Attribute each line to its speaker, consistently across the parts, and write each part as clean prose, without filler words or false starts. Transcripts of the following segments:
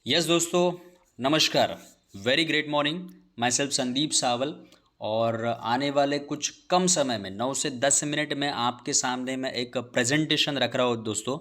Speaker 1: Yes दोस्तों, नमस्कार। Very great morning. Myself Sandeep Sawal. और आने वाले कुछ कम समय में 9 से 10 मिनट में आपके सामने मैं एक प्रेजेंटेशन रख रहा हूँ दोस्तों।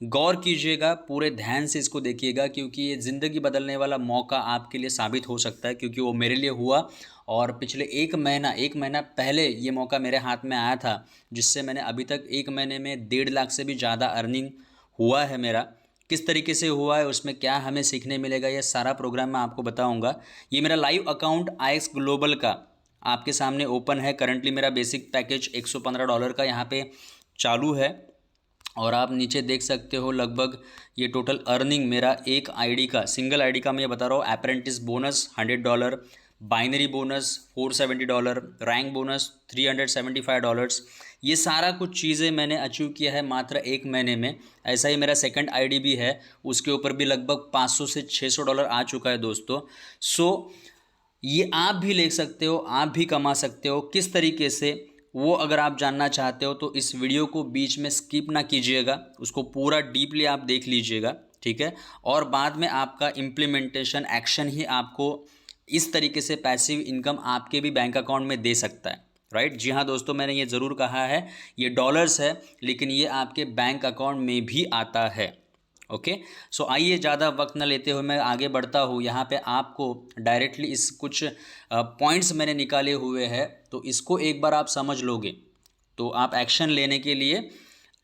Speaker 1: गौर कीजिएगा, पूरे ध्यान से इसको देखिएगा, क्योंकि ये ज़िंदगी बदलने वाला मौका आपके लिए साबित हो सकता है, क्योंकि वो मेरे लिए हुआ। और पिछले एक महीना पहले ये मौका मेरे हाथ में आया था, जिससे मैंने अभी तक 1 महीने में 1.5 लाख से भी ज़्यादा अर्निंग हुआ है मेरा। किस तरीके से हुआ है, उसमें क्या हमें सीखने मिलेगा, ये सारा प्रोग्राम मैं आपको बताऊंगा। ये मेरा लाइव अकाउंट आईएक्स ग्लोबल का आपके सामने ओपन है। करंटली मेरा बेसिक पैकेज $115 का यहाँ पे चालू है। और आप नीचे देख सकते हो लगभग ये टोटल अर्निंग मेरा एक आईडी का, सिंगल आईडी का मैं ये बता रहा हूँ। Apprentice bonus $100, binary bonus $470, rank bonus $375। ये सारा कुछ चीज़ें मैंने अचीव किया है मात्र 1 महीने में। ऐसा ही मेरा सेकंड आईडी भी है, उसके ऊपर भी लगभग $500 से $600 आ चुका है दोस्तों। सो ये आप भी ले सकते हो, आप भी कमा सकते हो। किस तरीके से, वो अगर आप जानना चाहते हो तो इस वीडियो को बीच में स्किप ना कीजिएगा, उसको पूरा डीपली आप देख लीजिएगा, ठीक है। और बाद में आपका इम्प्लीमेंटेशन एक्शन ही आपको इस तरीके से पैसिव इनकम आपके भी बैंक अकाउंट में दे सकता है। राइट, जी हाँ दोस्तों, मैंने ये ज़रूर कहा है, ये डॉलर्स है, लेकिन ये आपके बैंक अकाउंट में भी आता है। ओके। सो आइए, ज़्यादा वक्त न लेते हुए मैं आगे बढ़ता हूँ। यहाँ पे आपको डायरेक्टली इस कुछ पॉइंट्स मैंने निकाले हुए हैं, तो इसको एक बार आप समझ लोगे तो आप एक्शन लेने के लिए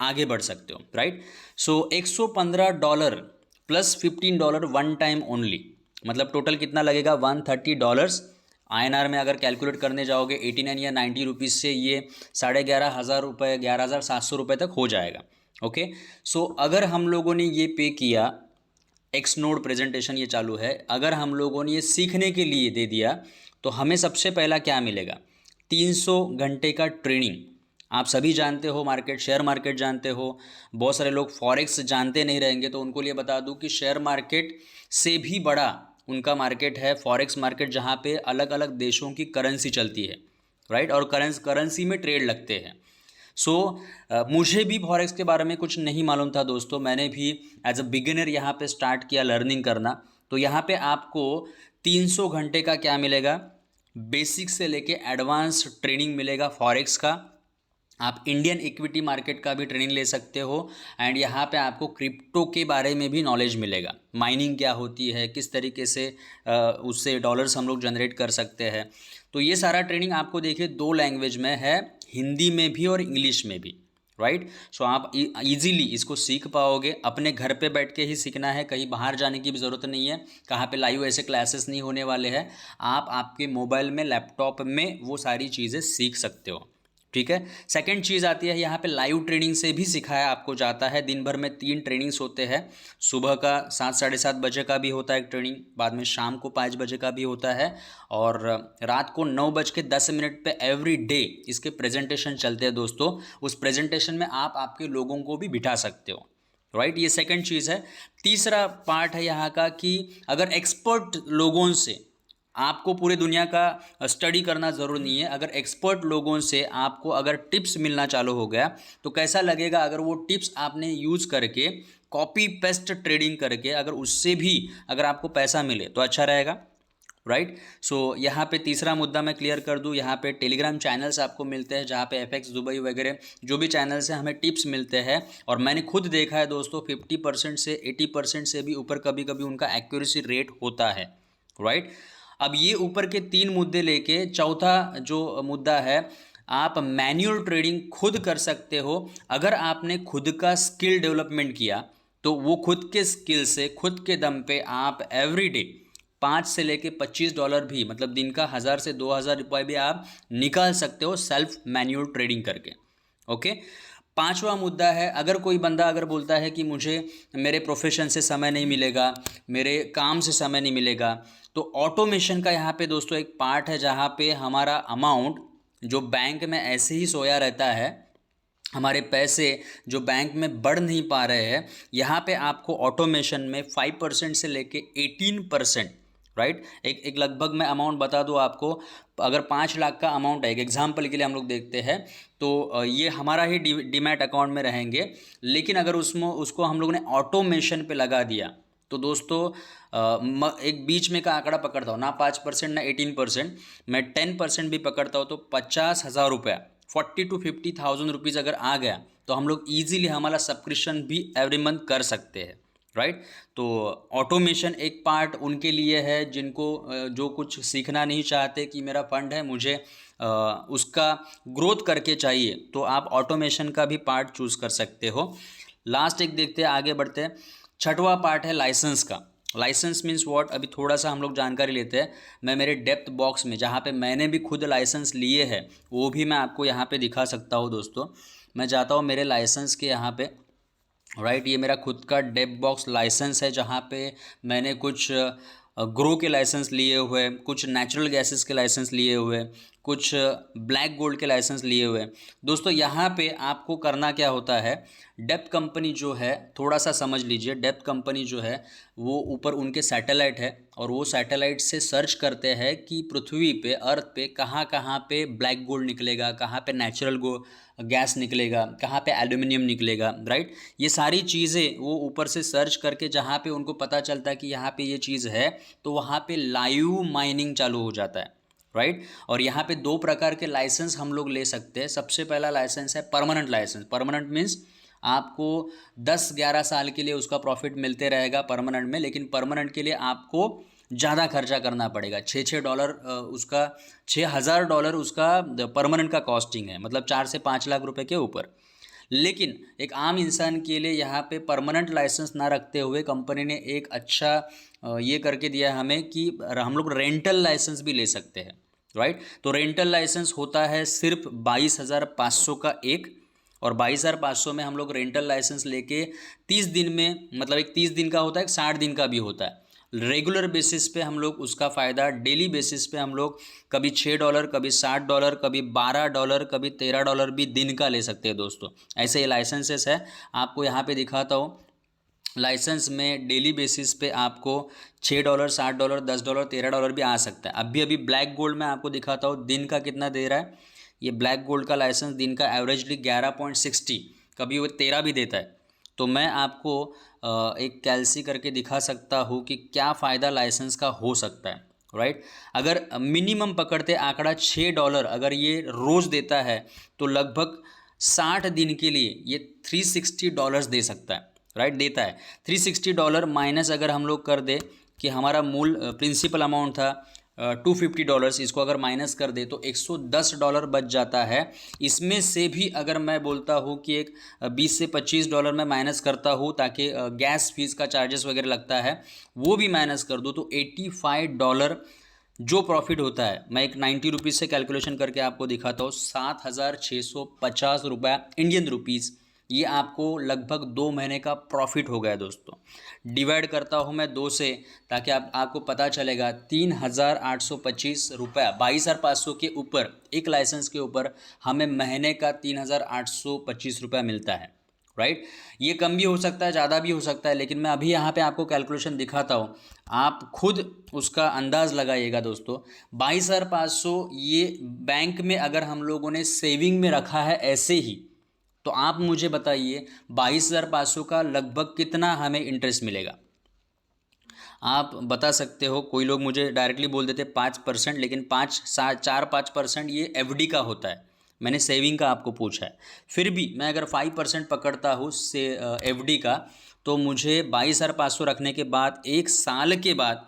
Speaker 1: आगे बढ़ सकते हो। राइट। सो $115 प्लस $15 वन टाइम ओनली, मतलब टोटल कितना लगेगा, $130। आईएनआर में अगर कैलकुलेट करने जाओगे 89 या 90 रुपीज़ से, ये 11,500 रुपये, 11,700 रुपये तक हो जाएगा। ओके। सो अगर हम लोगों ने ये पे किया, एक्स नोड प्रेजेंटेशन ये चालू है, अगर हम लोगों ने ये सीखने के लिए दे दिया, तो हमें सबसे पहला क्या मिलेगा, 300 घंटे का ट्रेनिंग। आप सभी जानते हो मार्केट, शेयर मार्केट जानते हो। बहुत सारे लोग फॉरेक्स जानते नहीं रहेंगे, तो उनको लिए बता दूं कि शेयर मार्केट से भी बड़ा उनका मार्केट है फॉरेक्स मार्केट, जहाँ पे अलग अलग देशों की करेंसी चलती है। राइट। और करेंसी में ट्रेड लगते हैं। सो मुझे भी फॉरेक्स के बारे में कुछ नहीं मालूम था दोस्तों। मैंने भी एज अ बिगिनर यहाँ पे स्टार्ट किया लर्निंग करना। तो यहाँ पे आपको 300 घंटे का क्या मिलेगा, बेसिक से लेके एडवांस ट्रेनिंग मिलेगा फॉरेक्स का। आप इंडियन इक्विटी मार्केट का भी ट्रेनिंग ले सकते हो। एंड यहाँ पे आपको क्रिप्टो के बारे में भी नॉलेज मिलेगा, माइनिंग क्या होती है, किस तरीके से उससे डॉलर्स हम लोग जनरेट कर सकते हैं। तो ये सारा ट्रेनिंग आपको देखिए 2 लैंग्वेज में है, हिंदी में भी और इंग्लिश में भी। राइट। सो आप इजीली इसको सीख पाओगे। अपने घर पे बैठ के ही सीखना है, कहीं बाहर जाने की भी ज़रूरत नहीं है। कहाँ पे लाइव ऐसे क्लासेस नहीं होने वाले हैं। आप आपके मोबाइल में, लैपटॉप में वो सारी चीज़ें सीख सकते हो, ठीक है। सेकंड चीज़ आती है यहाँ पे, लाइव ट्रेनिंग से भी सिखाया आपको जाता है। दिन भर में 3 ट्रेनिंग्स होते हैं। सुबह का 7 साढ़े 7 बजे का भी होता है एक ट्रेनिंग, बाद में शाम को 5 बजे का भी होता है, और रात को 9:10 पे एवरी डे इसके प्रेजेंटेशन चलते हैं दोस्तों। उस प्रेजेंटेशन में आप आपके लोगों को भी बिठा सकते हो। राइट, ये सेकंड चीज़ है। तीसरा पार्ट है यहाँ का कि अगर एक्सपर्ट लोगों से, आपको पूरे दुनिया का स्टडी करना ज़रूर नहीं है, अगर एक्सपर्ट लोगों से आपको अगर टिप्स मिलना चालू हो गया, तो कैसा लगेगा अगर वो टिप्स आपने यूज़ करके, कॉपी पेस्ट ट्रेडिंग करके, अगर उससे भी अगर आपको पैसा मिले तो अच्छा रहेगा। राइट। सो यहाँ पे तीसरा मुद्दा मैं क्लियर कर दूँ। यहाँ पे टेलीग्राम चैनल्स आपको मिलते हैं, जहाँ पे एफएक्स दुबई वगैरह जो भी चैनल्स हैं, हमें टिप्स मिलते हैं। और मैंने खुद देखा है दोस्तों, 50% से 80% से भी ऊपर कभी कभी उनका एक्यूरेसी रेट होता है। राइट। अब ये ऊपर के 3 मुद्दे लेके चौथा जो मुद्दा है, आप मैन्युअल ट्रेडिंग खुद कर सकते हो। अगर आपने खुद का स्किल डेवलपमेंट किया, तो वो खुद के स्किल से, खुद के दम पे आप एवरीडे 5 से लेके $25 भी, मतलब दिन का 1000 से 2000 रुपये भी आप निकाल सकते हो सेल्फ मैन्युअल ट्रेडिंग करके। ओके। पांचवा मुद्दा है, अगर कोई बंदा अगर बोलता है कि मुझे मेरे प्रोफेशन से समय नहीं मिलेगा, मेरे काम से समय नहीं मिलेगा, तो ऑटोमेशन का यहाँ पे दोस्तों एक पार्ट है, जहाँ पे हमारा अमाउंट जो बैंक में ऐसे ही सोया रहता है, हमारे पैसे जो बैंक में बढ़ नहीं पा रहे हैं, यहाँ पे आपको ऑटोमेशन में 5% से लेके 18%। राइट। एक लगभग मैं अमाउंट बता दूँ आपको। अगर 5 लाख का अमाउंट है, एक एग्जांपल के लिए हम लोग देखते हैं, तो ये हमारा ही डीमैट अकाउंट में रहेंगे। लेकिन अगर उसमें उसको हम लोग ने ऑटोमेशन पे लगा दिया, तो दोस्तों एक बीच में का आंकड़ा पकड़ता हूँ ना 5% ना 18%, मैं 10% भी पकड़ता हूँ तो 50,000 रुपया 40 to 50,000 रुपीज़ अगर आ गया तो हम लोग ईजिली हमारा सब्सक्रिप्शन भी एवरी मंथ कर सकते हैं, राइट। तो ऑटोमेशन एक पार्ट उनके लिए है जिनको जो कुछ सीखना नहीं चाहते कि मेरा फंड है मुझे उसका ग्रोथ करके चाहिए, तो आप ऑटोमेशन का भी पार्ट चूज़ कर सकते हो। लास्ट एक देखते हैं, आगे बढ़ते हैं। छठवां पार्ट है लाइसेंस का। लाइसेंस मीन्स व्हाट, अभी थोड़ा सा हम लोग जानकारी लेते हैं। मैं मेरे डेप्थ बॉक्स में जहाँ पे मैंने भी खुद लाइसेंस लिए हैं वो भी मैं आपको यहाँ पे दिखा सकता हूँ दोस्तों। मैं जाता हूँ मेरे लाइसेंस के यहाँ पे, राइट। ये मेरा खुद का डेप्थ बॉक्स लाइसेंस है जहाँ पे मैंने कुछ ग्रो के लाइसेंस लिए हुए, कुछ नेचुरल गैसेस के लाइसेंस लिए हुए, कुछ ब्लैक गोल्ड के लाइसेंस लिए हुए। दोस्तों यहाँ पे आपको करना क्या होता है, डेप्थ कंपनी जो है, थोड़ा सा समझ लीजिए, डेप्थ कंपनी जो है वो ऊपर उनके सैटेलाइट है और वो सैटेलाइट से सर्च करते हैं कि पृथ्वी पे, अर्थ पे कहाँ कहाँ पे ब्लैक गोल्ड निकलेगा, कहाँ पे नेचुरल गैस निकलेगा, कहाँ पे एल्यूमिनियम निकलेगा, राइट। ये सारी चीज़ें वो ऊपर से सर्च करके जहाँ पे उनको पता चलता है कि यहाँ पे ये चीज़ है तो वहाँ पे लाइव माइनिंग चालू हो जाता है, राइट। और यहाँ पे दो प्रकार के लाइसेंस हम लोग ले सकते हैं। सबसे पहला लाइसेंस है परमानेंट लाइसेंस। परमानेंट मीन्स आपको 10-11 साल के लिए उसका प्रॉफिट मिलते रहेगा परमानेंट में, लेकिन परमानेंट के लिए आपको ज़्यादा खर्चा करना पड़ेगा। $6 उसका $6,000 उसका परमानेंट का कॉस्टिंग है, मतलब 4 से 5 लाख रुपए के ऊपर। लेकिन एक आम इंसान के लिए यहाँ पे परमानेंट लाइसेंस ना रखते हुए कंपनी ने एक अच्छा ये करके दिया है हमें कि हम लोग रेंटल लाइसेंस भी ले सकते हैं, राइट। तो रेंटल लाइसेंस होता है सिर्फ 22,500 का एक, और 22,500 में हम लोग रेंटल लाइसेंस लेके 30 दिन में, मतलब एक 30 दिन का होता है, एक 60 दिन का भी होता है। रेगुलर बेसिस पे हम लोग उसका फ़ायदा, डेली बेसिस पे हम लोग कभी $6, कभी $60, कभी $12, कभी $13 भी दिन का ले सकते हैं दोस्तों। ऐसे ये लाइसेंसेस है, आपको यहाँ पे दिखाता हूँ। लाइसेंस में डेली बेसिस पे आपको $6, $60, $10, $13 भी आ सकता है। अभी अभी ब्लैक गोल्ड में आपको दिखाता हूँ दिन का कितना दे रहा है। ये ब्लैक गोल्ड का लाइसेंस दिन का एवरेजली 11.60, कभी वो 13 भी देता है। तो मैं आपको एक कैल्सी करके दिखा सकता हूँ कि क्या फ़ायदा लाइसेंस का हो सकता है, राइट। अगर मिनिमम पकड़ते आंकड़ा $6 अगर ये रोज़ देता है तो लगभग 60 दिन के लिए ये $360 दे सकता है, राइट, देता है। $360 माइनस अगर हम लोग कर दे कि हमारा मूल प्रिंसिपल अमाउंट था $250, इसको अगर माइनस कर दे तो $110 बच जाता है। इसमें से भी अगर मैं बोलता हूँ कि एक $20 से $25 मैं माइनस करता हूँ ताकि गैस फीस का चार्जेस वगैरह लगता है वो भी माइनस कर दूँ तो $85 जो प्रॉफिट होता है। मैं एक 90 रुपीज़ से कैलकुलेशन करके आपको दिखाता हूँ, 7,650 रुपये इंडियन रुपीज़, ये आपको लगभग 2 महीने का प्रॉफिट हो गया दोस्तों। डिवाइड करता हूँ मैं 2 से ताकि आपको पता चलेगा, 3,825 रुपया 22,500 के ऊपर एक लाइसेंस के ऊपर हमें महीने का 3,825 रुपया मिलता है, राइट। ये कम भी हो सकता है, ज़्यादा भी हो सकता है, लेकिन मैं अभी यहाँ पे आपको कैलकुलेशन दिखाता हूँ, आप खुद उसका अंदाज़ लगाइएगा दोस्तों। 22,500 ये बैंक में अगर हम लोगों ने सेविंग में रखा है ऐसे ही, तो आप मुझे बताइए 22,500 का लगभग कितना हमें इंटरेस्ट मिलेगा। आप बता सकते हो। कोई लोग मुझे डायरेक्टली बोल देते 5%, लेकिन 4-5% ये एफडी का होता है। मैंने सेविंग का आपको पूछा है। फिर भी मैं अगर 5% पकड़ता हूँ से एफडी का, तो मुझे 22,500 रखने के बाद एक साल के बाद,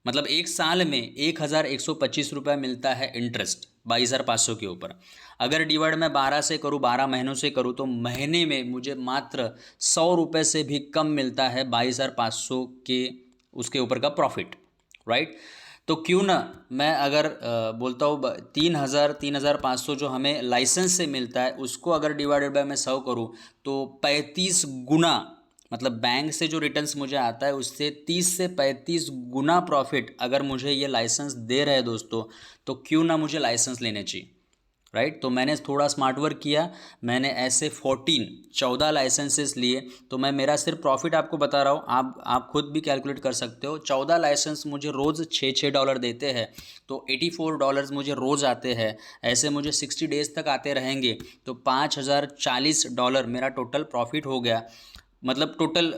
Speaker 1: मतलब एक साल में 1,125 रुपये मिलता है इंटरेस्ट 22,500 के ऊपर। अगर डिवाइड मैं 12 से करूँ, 12 महीनों से करूँ, तो महीने में मुझे मात्र 100 रुपये से भी कम मिलता है 22,500 के उसके ऊपर का प्रॉफिट, राइट। तो क्यों ना मैं अगर बोलता हूँ 3,500 जो हमें लाइसेंस से मिलता है उसको अगर डिवाइडेड बाय मैं 100 करूँ तो 35 गुना, मतलब बैंक से जो रिटर्न्स मुझे आता है उससे 30 से 35 गुना प्रॉफिट अगर मुझे ये लाइसेंस दे रहे हैं दोस्तों, तो क्यों ना मुझे लाइसेंस लेने चाहिए, राइट। तो मैंने थोड़ा स्मार्ट वर्क किया, मैंने ऐसे 14 लाइसेंसेस लिए। तो मैं मेरा सिर्फ प्रॉफिट आपको बता रहा हूँ, आप खुद भी कैलकुलेट कर सकते हो। 14 लाइसेंस मुझे रोज़ $6 देते हैं, तो $84 मुझे रोज़ आते हैं। ऐसे मुझे 60 डेज़ तक आते रहेंगे तो $5,040 मेरा टोटल प्रॉफिट हो गया। मतलब टोटल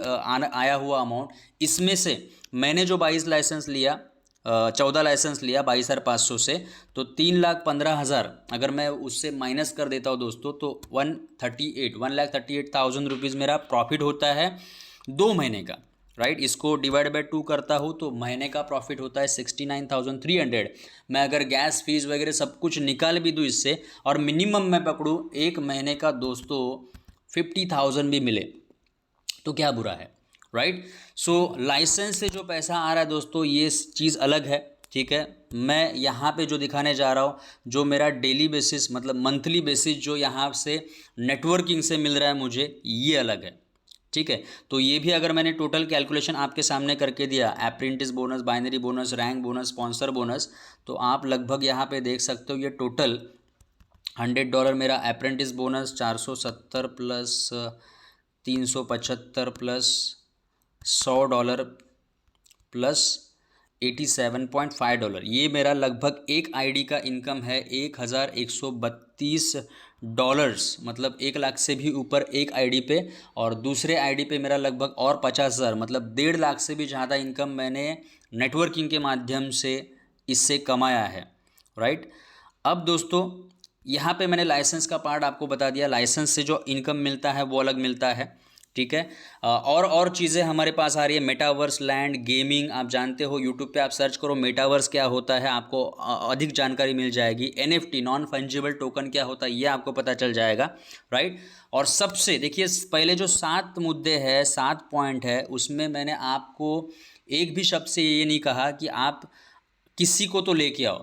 Speaker 1: आया हुआ अमाउंट, इसमें से मैंने जो 22 लाइसेंस लिया, 14 लाइसेंस लिया 22,500 से, तो 3,15,000 अगर मैं उससे माइनस कर देता हूँ दोस्तों, तो 1,38,000 रुपीज़ मेरा प्रॉफिट होता है 2 महीने का, राइट। इसको डिवाइड बाय 2 करता हूँ तो महीने का प्रॉफिट होता है 69,300। मैं अगर गैस फीस वगैरह सब कुछ निकाल भी दूँ इससे, और मिनिमम मैं पकड़ूँ एक महीने का दोस्तों 50,000 भी मिले तो क्या बुरा है, राइट। सो लाइसेंस से जो पैसा आ रहा है दोस्तों, ये चीज़ अलग है, ठीक है। मैं यहाँ पे जो दिखाने जा रहा हूँ, जो मेरा डेली बेसिस मतलब मंथली बेसिस जो यहाँ से नेटवर्किंग से मिल रहा है मुझे, ये अलग है, ठीक है। तो ये भी अगर मैंने टोटल कैलकुलेशन आपके सामने करके दिया, apprentice bonus, binary bonus, rank bonus, sponsor bonus, तो आप लगभग यहाँ पे देख सकते हो ये टोटल $100 मेरा apprentice bonus, 470 plus 375 plus $100 plus $87.5, ये मेरा लगभग एक आईडी का इनकम है $1,132, मतलब 1 लाख से भी ऊपर एक आईडी पे, और दूसरे आईडी पे मेरा लगभग और 50,000, मतलब 1.5 लाख से भी ज़्यादा इनकम मैंने नेटवर्किंग के माध्यम से इससे कमाया है, राइट। अब दोस्तों यहाँ पे मैंने लाइसेंस का पार्ट आपको बता दिया, लाइसेंस से जो इनकम मिलता है वो अलग मिलता है, ठीक है। और चीज़ें हमारे पास आ रही है, मेटावर्स, लैंड, गेमिंग, आप जानते हो यूट्यूब पे आप सर्च करो मेटावर्स क्या होता है, आपको अधिक जानकारी मिल जाएगी। NFT नॉन फंजिबल टोकन क्या होता है ये आपको पता चल जाएगा, राइट। और सबसे देखिए पहले जो 7 मुद्दे हैं, 7 पॉइंट है, उसमें मैंने आपको एक भी शब्द से ये नहीं कहा कि आप किसी को तो लेके आओ,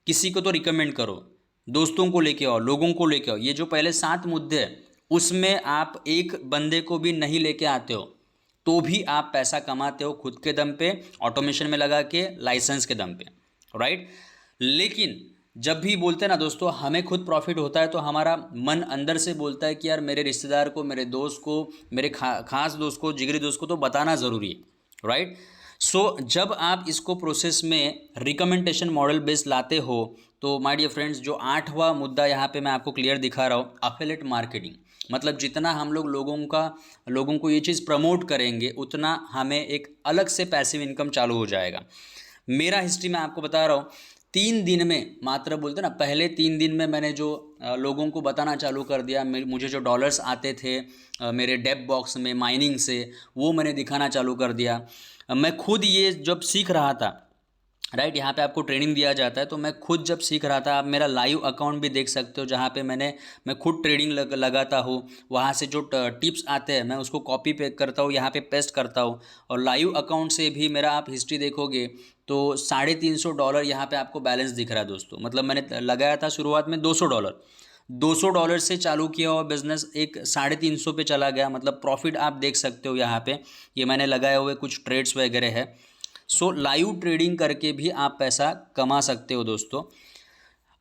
Speaker 1: किसी को तो रिकमेंड करो, दोस्तों को लेके आओ, लोगों को लेके आओ। ये जो पहले 7 मुद्दे हैं उसमें आप एक बंदे को भी नहीं लेके आते हो तो भी आप पैसा कमाते हो खुद के दम पे, ऑटोमेशन में लगा के, लाइसेंस के दम पे, राइट। लेकिन जब भी बोलते हैं ना दोस्तों हमें खुद प्रॉफिट होता है, तो हमारा मन अंदर से बोलता है कि यार मेरे रिश्तेदार को, मेरे दोस्त को, मेरे खास दोस्त को, जिगरी दोस्त को तो बताना ज़रूरी है, राइट। सो जब आप इसको प्रोसेस में रिकमेंडेशन मॉडल बेस्ड लाते हो, तो माय डियर फ्रेंड्स जो 8वां मुद्दा यहाँ पे मैं आपको क्लियर दिखा रहा हूँ, अफिलिएट मार्केटिंग। मतलब जितना हम लोग लोगों को ये चीज़ प्रमोट करेंगे, उतना हमें एक अलग से पैसिव इनकम चालू हो जाएगा। मेरा हिस्ट्री मैं आपको बता रहा हूँ, 3 दिन में, मात्र बोलते ना पहले 3 दिन में मैंने जो लोगों को बताना चालू कर दिया, मुझे जो डॉलर्स आते थे मेरे डेप बॉक्स में माइनिंग से, वो मैंने दिखाना चालू कर दिया। मैं खुद ये जब सीख रहा था, राइट, यहाँ पे आपको ट्रेनिंग दिया जाता है, तो मैं खुद जब सीख रहा था, आप मेरा लाइव अकाउंट भी देख सकते हो जहाँ पे मैं खुद ट्रेडिंग लगाता हूँ, वहाँ से जो टिप्स आते हैं मैं उसको कॉपी पे करता हूँ, यहाँ पे पेस्ट करता हूँ। और लाइव अकाउंट से भी मेरा आप हिस्ट्री देखोगे तो $350 यहाँ पे आपको बैलेंस दिख रहा है दोस्तों। मतलब मैंने लगाया था शुरुआत में $200 से चालू किया हुआ बिजनेस एक 350 पे चला गया। मतलब प्रॉफिट आप देख सकते हो यहाँ पे, ये मैंने लगाए हुए कुछ ट्रेड्स वगैरह है। सो लाइव ट्रेडिंग करके भी आप पैसा कमा सकते हो दोस्तों।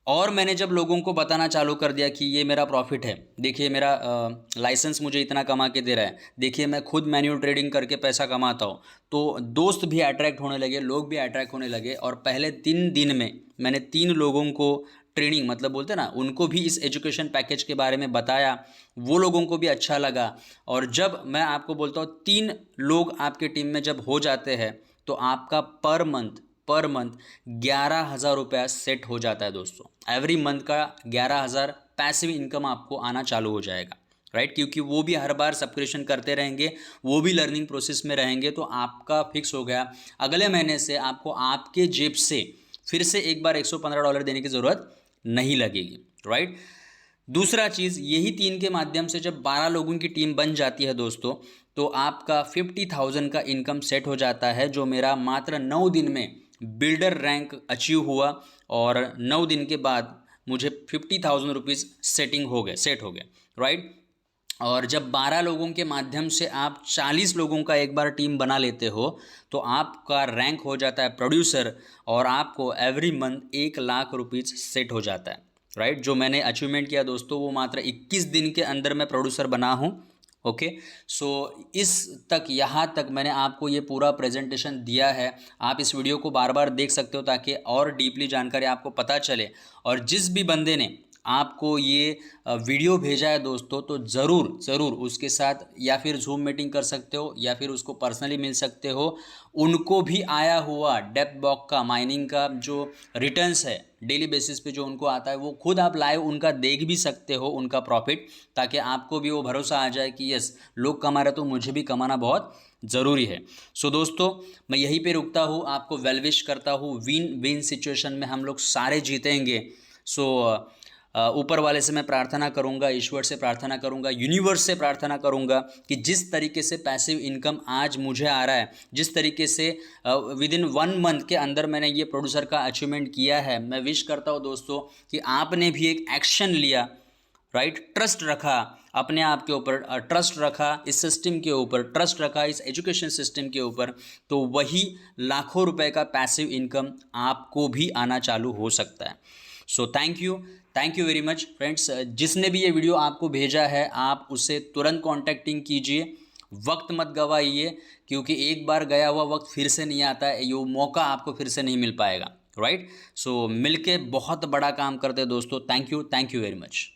Speaker 1: और मैंने जब लोगों को बताना चालू कर दिया कि ये मेरा प्रॉफिट है, देखिए मेरा लाइसेंस मुझे इतना कमा के दे रहा है, देखिए मैं खुद मैन्युअल ट्रेडिंग करके पैसा कमाता हूँ, तो दोस्त भी अट्रैक्ट होने लगे, लोग भी अट्रैक्ट होने लगे। और पहले 3 दिन में मैंने 3 लोगों को ट्रेनिंग, मतलब बोलते ना, उनको भी इस एजुकेशन पैकेज के बारे में बताया, वो लोगों को भी अच्छा लगा। और जब मैं आपको बोलता हूँ 3 लोग आपके टीम में जब हो जाते हैं, तो आपका पर मंथ 11,000 रुपया सेट हो जाता है दोस्तों। एवरी मंथ का 11,000 पैसिव इनकम आपको आना चालू हो जाएगा, राइट। क्योंकि वो भी हर बार सब्सक्रिप्शन करते रहेंगे, वो भी लर्निंग प्रोसेस में रहेंगे, तो आपका फिक्स हो गया। अगले महीने से आपको आपके जेब से फिर से एक बार $115 देने की ज़रूरत नहीं लगेगी, राइट। दूसरा चीज़, यही 3 के माध्यम से जब 12 लोगों की टीम बन जाती है दोस्तों, तो आपका 50,000 का इनकम सेट हो जाता है, जो मेरा मात्र 9 दिन में बिल्डर रैंक अचीव हुआ। और 9 दिन के बाद मुझे 50,000 रुपीज़ सेट हो गए, राइट। और जब 12 लोगों के माध्यम से आप 40 लोगों का एक बार टीम बना लेते हो, तो आपका रैंक हो जाता है प्रोड्यूसर, और आपको एवरी मंथ 1,00,000 रुपीज़ सेट हो जाता है, राइट। जो मैंने अचीवमेंट किया दोस्तों, वो मात्र 21 दिन के अंदर मैं प्रोड्यूसर बना हूँ। ओके, सो इस तक, यहाँ तक मैंने आपको ये पूरा प्रेजेंटेशन दिया है। आप इस वीडियो को बार बार देख सकते हो ताकि और डीपली जानकारी आपको पता चले। और जिस भी बंदे ने आपको ये वीडियो भेजा है दोस्तों, तो ज़रूर ज़रूर उसके साथ या फिर जूम मीटिंग कर सकते हो या फिर उसको पर्सनली मिल सकते हो। उनको भी आया हुआ डेप्थ बॉक्स का माइनिंग का जो रिटर्न्स है डेली बेसिस पे जो उनको आता है, वो खुद आप लाइव उनका देख भी सकते हो, उनका प्रॉफिट, ताकि आपको भी वो भरोसा आ जाए कि यस लोग कमा रहे तो मुझे भी कमाना बहुत ज़रूरी है। सो दोस्तों मैं यहीं पे रुकता हूँ, आपको वेल विश करता हूँ। विन विन सिचुएशन में हम लोग सारे जीतेंगे। सो ऊपर वाले से मैं प्रार्थना करूंगा, ईश्वर से प्रार्थना करूंगा, यूनिवर्स से प्रार्थना करूंगा कि जिस तरीके से पैसिव इनकम आज मुझे आ रहा है, जिस तरीके से विद इन 1 मंथ के अंदर मैंने ये प्रोड्यूसर का अचीवमेंट किया है, मैं विश करता हूँ दोस्तों कि आपने भी एक एक्शन लिया, राइट, ट्रस्ट रखा अपने आप के ऊपर, ट्रस्ट रखा इस सिस्टम के ऊपर, ट्रस्ट रखा इस एजुकेशन सिस्टम के ऊपर, तो वही लाखों रुपए का पैसिव इनकम आपको भी आना चालू हो सकता है। So thank you very much friends. जिसने भी ये वीडियो आपको भेजा है आप उससे तुरंत कॉन्टैक्टिंग कीजिए, वक्त मत गवाइए, क्योंकि एक बार गया हुआ वक्त फिर से नहीं आता है, ये मौका आपको फिर से नहीं मिल पाएगा, राइट। सो मिलके बहुत बड़ा काम करते हैं दोस्तों। Thank you very much.